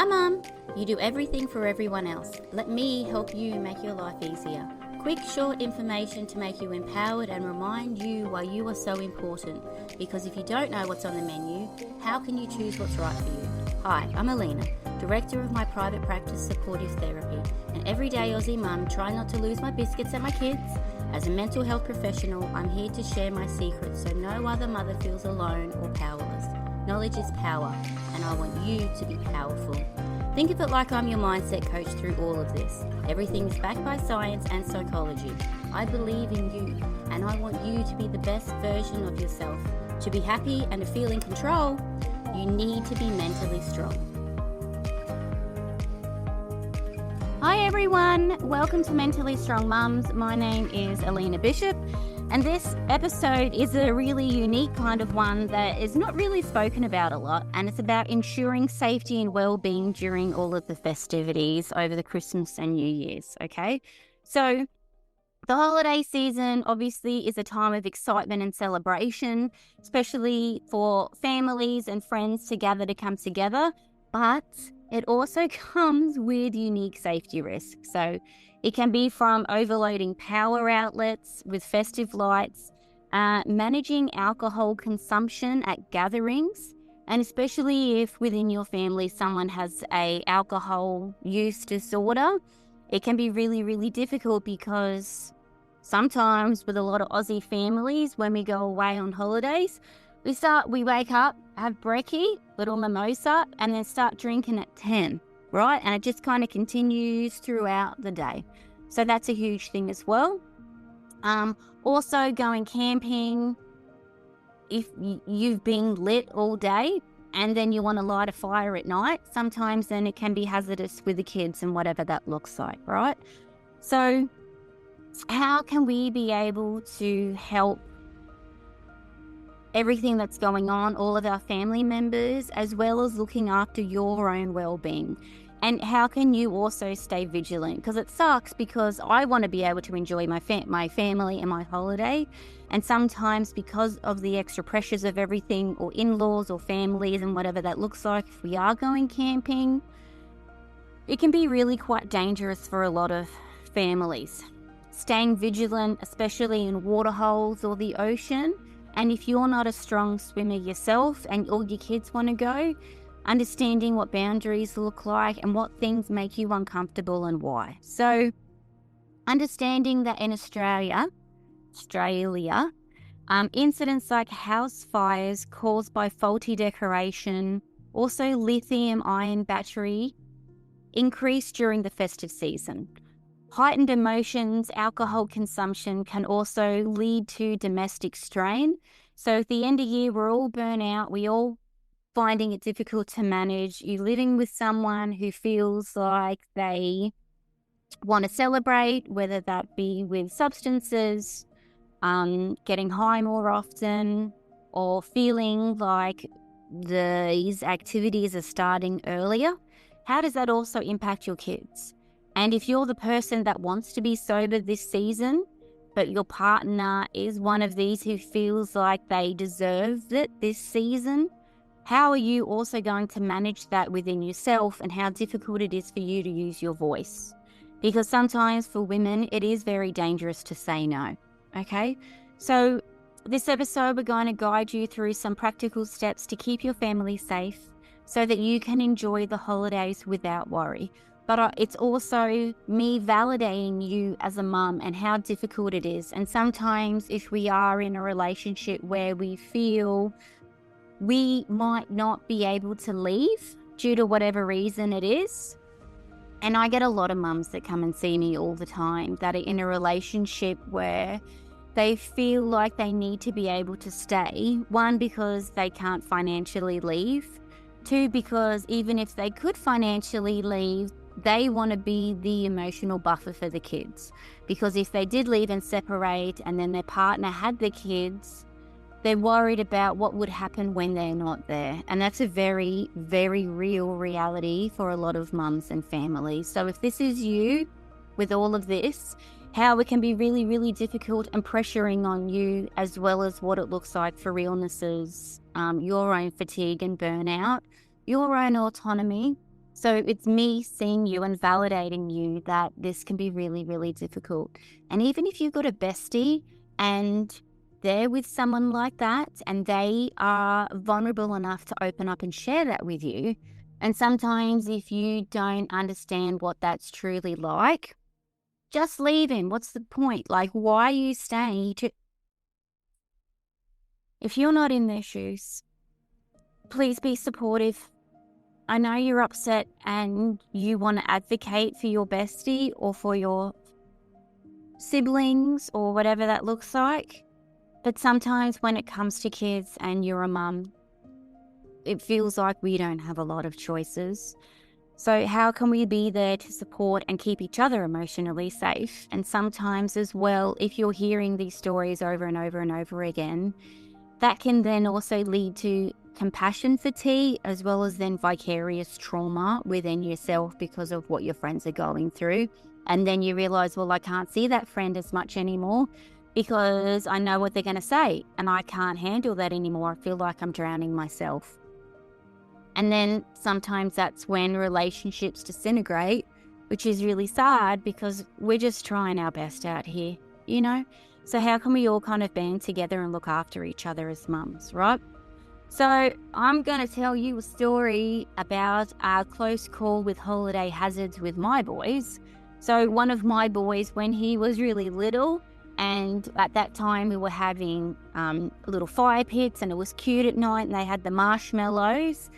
Hi Mum, you do everything for everyone else. Let me help you make your life easier. Quick, short information to make you empowered and remind you why you are so important. Because if you don't know what's on the menu, how can you choose what's right for you? Hi, I'm Alina, Director of my private practice Supportive Therapy, an everyday Aussie mum trying not to lose my biscuits and my kids. As a mental health professional, I'm here to share my secrets so no other mother feels alone or powerless. Knowledge is power, and I want you to be powerful. Think of it like I'm your mindset coach through all of this. Everything is backed by science and psychology. I believe in you, and I want you to be the best version of yourself. To be happy and to feel in control, you need to be mentally strong. Hi everyone, welcome to Mentally Strong Mums. My name is Alina Bishop, and this episode is a really unique kind of one that is not really spoken about a lot, and it's about ensuring safety and well-being during all of the festivities over the Christmas and New Year's, okay? So the holiday season obviously is a time of excitement and celebration, especially for families and friends to gather to come together, but it also comes with unique safety risks. So it can be from overloading power outlets with festive lights, managing alcohol consumption at gatherings, and especially if within your family someone has a alcohol use disorder, it can be really, really difficult because sometimes with a lot of Aussie families, when we go away on holidays, we wake up, have brekkie, little mimosa, and then start drinking at 10, right? And it just kind of continues throughout the day. So that's a huge thing as well. Also going camping, if you've been lit all day and then you want to light a fire at night, sometimes then it can be hazardous with the kids and whatever that looks like, right? So how can we be able to help everything that's going on, all of our family members, as well as looking after your own well-being? And how can you also stay vigilant? Because it sucks, because I want to be able to enjoy my family and my holiday. And sometimes because of the extra pressures of everything, or in-laws or families and whatever that looks like, if we are going camping, it can be really quite dangerous for a lot of families. Staying vigilant, especially in waterholes or the ocean. And if you're not a strong swimmer yourself and all your kids want to go, understanding what boundaries look like and what things make you uncomfortable and why. So understanding that in Australia, incidents like house fires caused by faulty decoration, also lithium-ion battery, increase during the festive season. Heightened emotions, alcohol consumption can also lead to domestic strain. So at the end of year, we're all burnt out. We all finding it difficult to manage. You're living with someone who feels like they want to celebrate, whether that be with substances, getting high more often, or feeling like these activities are starting earlier. How does that also impact your kids? And if you're the person that wants to be sober this season, but your partner is one of these who feels like they deserve it this season, how are you also going to manage that within yourself, and how difficult it is for you to use your voice? Because sometimes for women, it is very dangerous to say no, okay? So this episode, we're going to guide you through some practical steps to keep your family safe so that you can enjoy the holidays without worry. But it's also me validating you as a mum and how difficult it is. And sometimes if we are in a relationship where we feel we might not be able to leave due to whatever reason it is, and I get a lot of mums that come and see me all the time that are in a relationship where they feel like they need to be able to stay. One, because they can't financially leave. Two, because even if they could financially leave, they want to be the emotional buffer for the kids. Because if they did leave and separate and then their partner had the kids, they're worried about what would happen when they're not there. And that's a very, very real reality for a lot of mums and families. So if this is you with all of this, how it can be really, really difficult and pressuring on you, as well as what it looks like for illnesses, your own fatigue and burnout, your own autonomy. So it's me seeing you and validating you that this can be really, really difficult. And even if you've got a bestie and they're with someone like that and they are vulnerable enough to open up and share that with you, and sometimes if you don't understand what that's truly like, just leave him. What's the point? Like, why are you staying? If you're not in their shoes, please be supportive. I know you're upset and you want to advocate for your bestie or for your siblings or whatever that looks like. But sometimes when it comes to kids and you're a mum, it feels like we don't have a lot of choices. So how can we be there to support and keep each other emotionally safe? And sometimes as well, if you're hearing these stories over and over and over again, that can then also lead to compassion fatigue as well as then vicarious trauma within yourself because of what your friends are going through. And then you realize, well, I can't see that friend as much anymore because I know what they're going to say and I can't handle that anymore. I feel like I'm drowning myself. And then sometimes that's when relationships disintegrate, which is really sad because we're just trying our best out here, you know? So how can we all kind of band together and look after each other as mums, right? So I'm going to tell you a story about our close call with holiday hazards with my boys. So one of my boys, when he was really little, and at that time we were having little fire pits and it was cute at night and they had the marshmallows.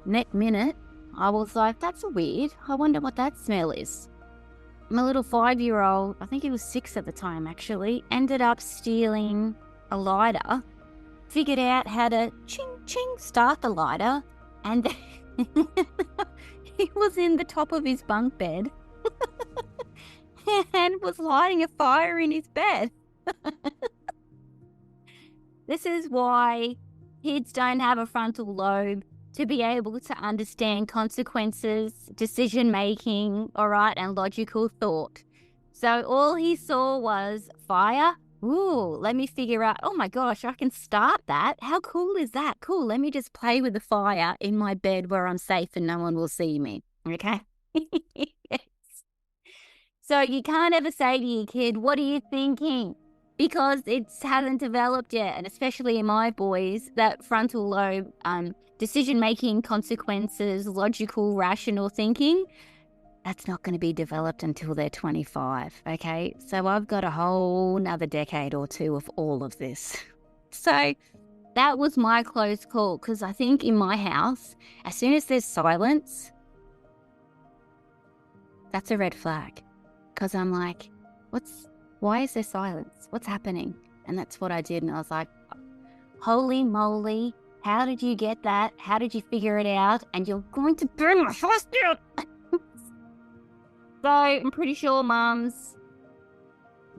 Next minute, I was like, that's weird. I wonder what that smell is. My little 5-year-old, I think he was 6 at the time actually, ended up stealing a lighter, figured out how to ching ching start the lighter, and he was in the top of his bunk bed and was lighting a fire in his bed. This is why kids don't have a frontal lobe to be able to understand consequences, decision making, all right, and logical thought. So all he saw was fire. Ooh, let me figure out, oh my gosh, I can start that. How cool is that? Cool, let me just play with the fire in my bed where I'm safe and no one will see me, okay? So you can't ever say to your kid, what are you thinking? Because it hasn't developed yet, and especially in my boys, that frontal lobe, decision-making, consequences, logical, rational thinking, that's not going to be developed until they're 25, okay? So I've got a whole nother decade or two of all of this. So that was my close call, because I think in my house, as soon as there's silence, that's a red flag. Because I'm like, why is there silence? What's happening? And that's what I did. And I was like, holy moly, how did you get that? How did you figure it out? And you're going to burn my house down. So I'm pretty sure mums,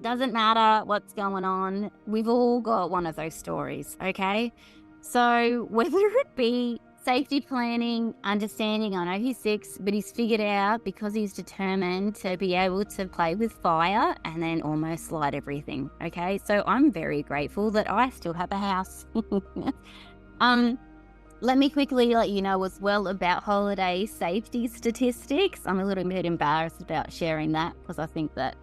doesn't matter what's going on. We've all got one of those stories, okay? So whether it be safety planning, understanding, I know he's 6, but he's figured out because he's determined to be able to play with fire and then almost light everything, okay? So I'm very grateful that I still have a house. Let me quickly let you know as well about holiday safety statistics. I'm a little bit embarrassed about sharing that because I think that,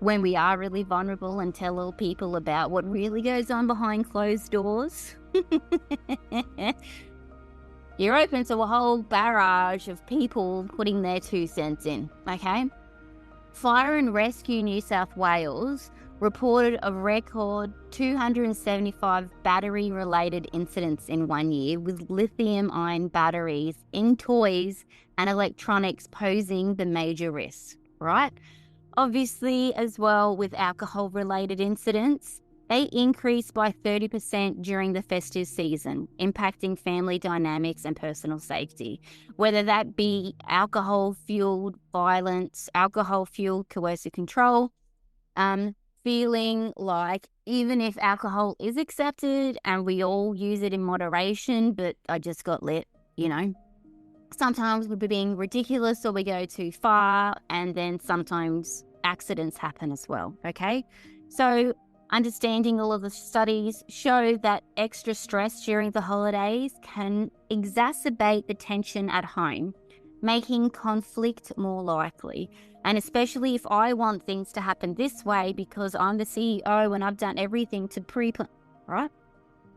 when we are really vulnerable and tell all people about what really goes on behind closed doors, you're open to a whole barrage of people putting their 2 cents in, okay? Fire and Rescue New South Wales reported a record 275 battery-related incidents in 1 year, with lithium-ion batteries in toys and electronics posing the major risk, right? Obviously, as well with alcohol-related incidents, they increased by 30% during the festive season, impacting family dynamics and personal safety, whether that be alcohol-fueled violence, alcohol-fueled coercive control, feeling like even if alcohol is accepted and we all use it in moderation, but I just got lit, sometimes we're being ridiculous or we go too far, and then sometimes accidents happen as well, okay? So Understanding all of the studies show that extra stress during the holidays can exacerbate the tension at home, making conflict more likely. And especially if I want things to happen this way because I'm the CEO and I've done everything to pre-plan, right?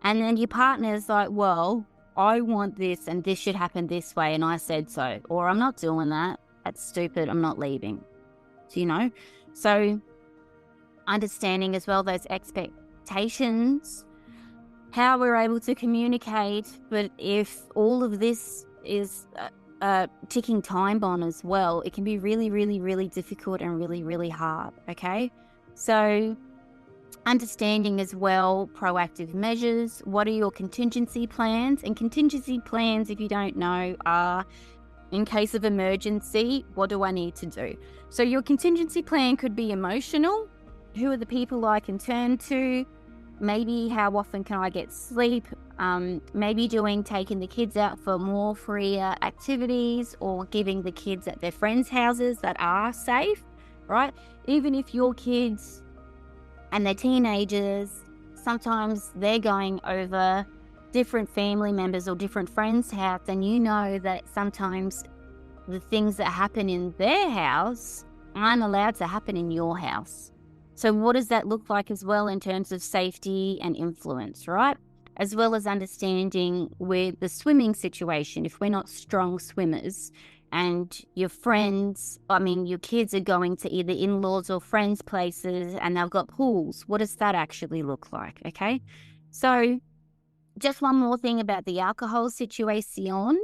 And then your partner's like, well, I want this and this should happen this way and I said so. Or I'm not doing that. That's stupid. I'm not leaving. So, so understanding as well those expectations, how we're able to communicate. But if all of this is a ticking time bomb as well, it can be really, really, really difficult and really, really hard. Okay. So understanding as well proactive measures. What are your contingency plans? And contingency plans, if you don't know, are in case of emergency, what do I need to do? So your contingency plan could be emotional. Who are the people I can turn to? Maybe how often can I get sleep? Maybe taking the kids out for more freer activities, or giving the kids at their friends' houses that are safe, right? Even if your kids and they're teenagers, sometimes they're going over different family members or different friends' house, and you know that sometimes the things that happen in their house aren't allowed to happen in your house. So what does that look like as well in terms of safety and influence, right? As well as understanding with the swimming situation, if we're not strong swimmers and your kids are going to either in-laws or friends' places and they've got pools, what does that actually look like, okay? So just one more thing about the alcohol situation.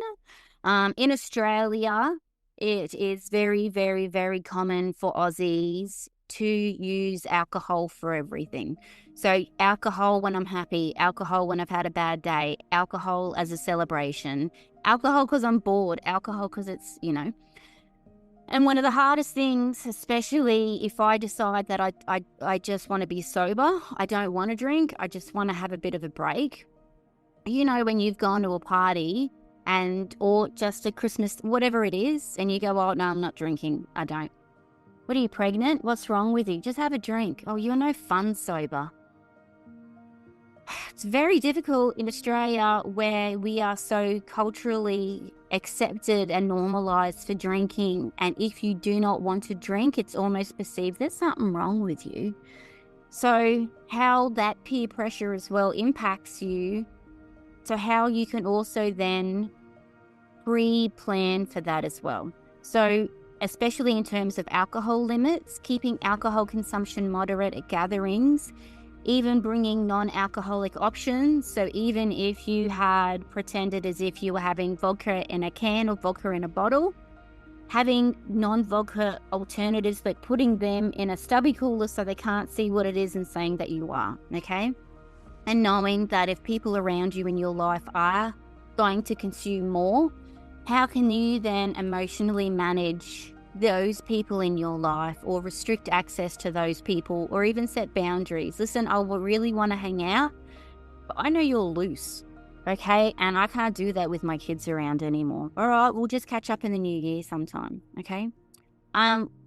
In Australia, it is very, very, very common for Aussies to use alcohol for everything. So alcohol when I'm happy, alcohol when I've had a bad day, alcohol as a celebration, alcohol because I'm bored, alcohol because it's, And one of the hardest things, especially if I decide that I just want to be sober, I don't want to drink, I just want to have a bit of a break. When you've gone to a party or just a Christmas, whatever it is, and you go, oh, no, I'm not drinking. I don't. What are you, pregnant? What's wrong with you? Just have a drink. Oh, you're no fun sober. It's very difficult in Australia where we are so culturally accepted and normalised for drinking. And if you do not want to drink, it's almost perceived there's something wrong with you. So how that peer pressure as well impacts you. So how you can also then pre-plan for that as well. So especially in terms of alcohol limits, keeping alcohol consumption moderate at gatherings, even bringing non-alcoholic options. So even if you had pretended as if you were having vodka in a can or vodka in a bottle, having non-vodka alternatives, but putting them in a stubby cooler so they can't see what it is and saying that you are, okay? And knowing that if people around you in your life are going to consume more, how can you then emotionally manage those people in your life, or restrict access to those people, or even set boundaries? Listen, I really want to hang out, but I know you're loose, okay? And I can't do that with my kids around anymore. All right, we'll just catch up in the new year sometime, okay?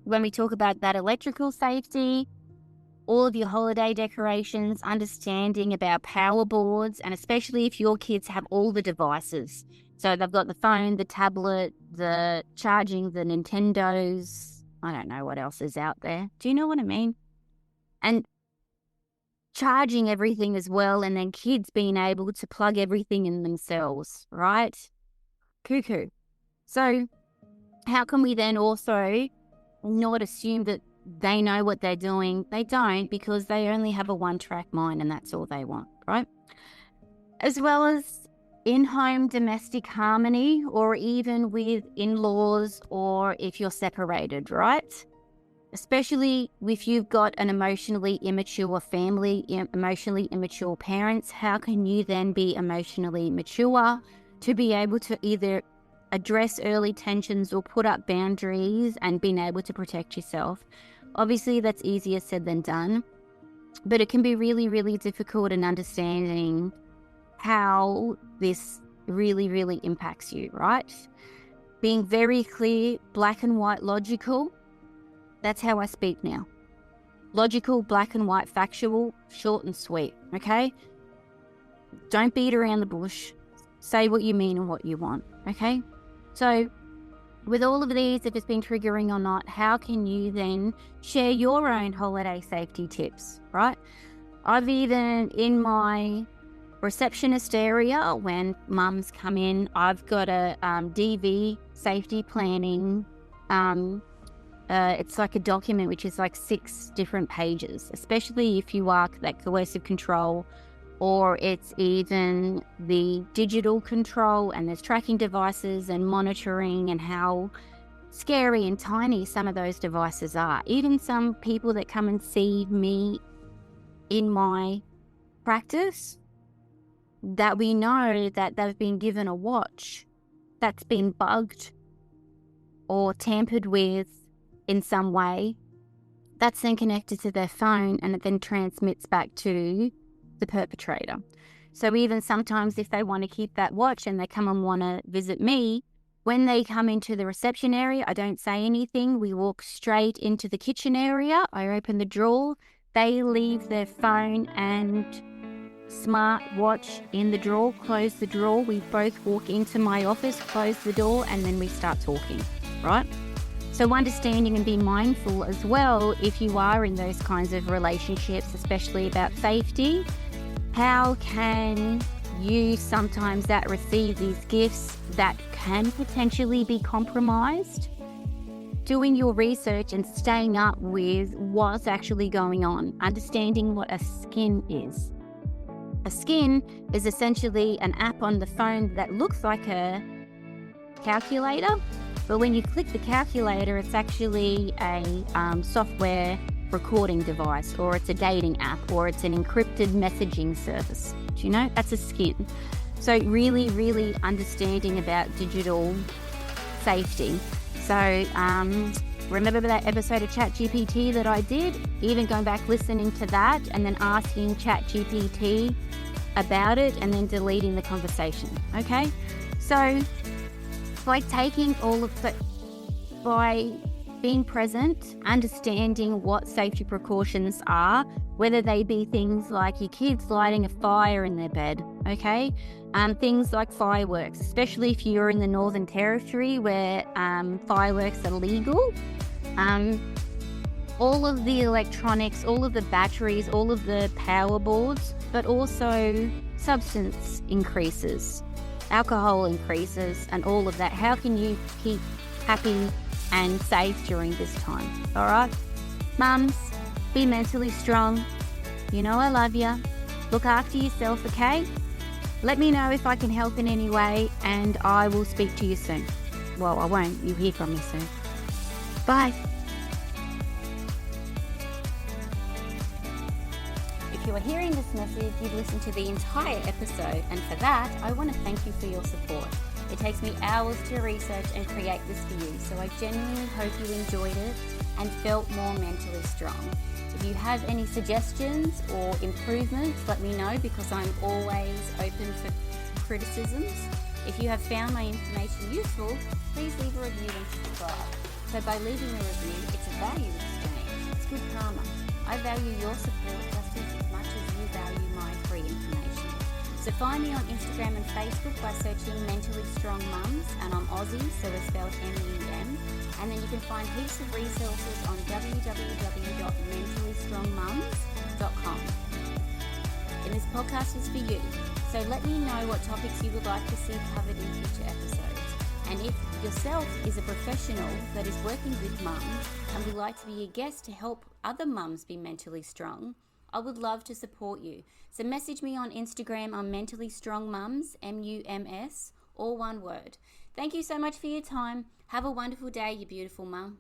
When we talk about that electrical safety, all of your holiday decorations, understanding about power boards, and especially if your kids have all the devices. So they've got the phone, the tablet, the charging, the Nintendos. I don't know what else is out there. Do you know what I mean? And charging everything as well, and then kids being able to plug everything in themselves, right? Cuckoo. So how can we then also not assume that they know what they're doing? They don't, because they only have a one-track mind and that's all they want, right? As well as in-home domestic harmony, or even with in-laws, or if you're separated, right? Especially if you've got an emotionally immature family, emotionally immature parents, how can you then be emotionally mature to be able to either address early tensions or put up boundaries and being able to protect yourself? Obviously, that's easier said than done, but it can be really, really difficult in understanding how this really, really impacts you, right? Being very clear, black and white, logical. That's how I speak now. Logical, black and white, factual, short and sweet, okay? Don't beat around the bush. Say what you mean and what you want, okay? So with all of these, if it's been triggering or not, how can you then share your own holiday safety tips, right? I've even, in my receptionist area, when mums come in, I've got a DV safety planning. It's like a document which is like 6 different pages, especially if you are that coercive control, or it's even the digital control, and there's tracking devices and monitoring, and how scary and tiny some of those devices are. Even some people that come and see me in my practice, that we know that they've been given a watch that's been bugged or tampered with in some way, that's then connected to their phone, and it then transmits back to the perpetrator. So even sometimes if they want to keep that watch and they come and want to visit me, when they come into the reception area, I don't say anything. We walk straight into the kitchen area. I open the drawer. They leave their phone and smart watch in the drawer, close the drawer. We both walk into my office, close the door, and then we start talking, right? So understanding and being mindful as well, if you are in those kinds of relationships, especially about safety, how can you sometimes that receive these gifts that can potentially be compromised? Doing your research and staying up with what's actually going on, understanding what a skin is. A skin is essentially an app on the phone that looks like a calculator, but when you click the calculator, it's actually a software recording device, or it's a dating app, or it's an encrypted messaging service. Do you know? That's a skin. So really, really understanding about digital safety. So remember that episode of ChatGPT that I did? Even going back, listening to that, and then asking ChatGPT about it, and then deleting the conversation. Okay? So by taking all of the, by being present, understanding what safety precautions are, whether they be things like your kids lighting a fire in their bed, okay? Things like fireworks, especially if you're in the Northern Territory where fireworks are legal. All of the electronics, all of the batteries, all of the power boards, but also substance increases, alcohol increases, and all of that. How can you keep happy and safe during this time? All right, mums, be mentally strong. You know I love you. Look after yourself, okay? Let me know if I can help in any way, and I will speak to you soon. Well, I won't. You'll hear from me soon. Bye. If you are hearing this message, you've listened to the entire episode, and for that, I want to thank you for your support. It takes me hours to research and create this for you, so I genuinely hope you enjoyed it and felt more mentally strong. If you have any suggestions or improvements, let me know, because I'm always open for criticisms. If you have found my information useful, please leave a review and subscribe. So by leaving a review, it's a value exchange. It's good karma. I value your support just as much as you value my free information. So find me on Instagram and Facebook by searching Mentally Strong Mums, and I'm Aussie, so it's spelled M-U-M. And then you can find heaps of resources on www.mentallystrongmums.com. And this podcast is for you, so let me know what topics you would like to see covered in future episodes. And if yourself is a professional that is working with mums and would like to be a guest to help other mums be mentally strong, I would love to support you. So message me on Instagram on Mentally Strong Mums, M-U-M-S, all one word. Thank you so much for your time. Have a wonderful day, you beautiful mum.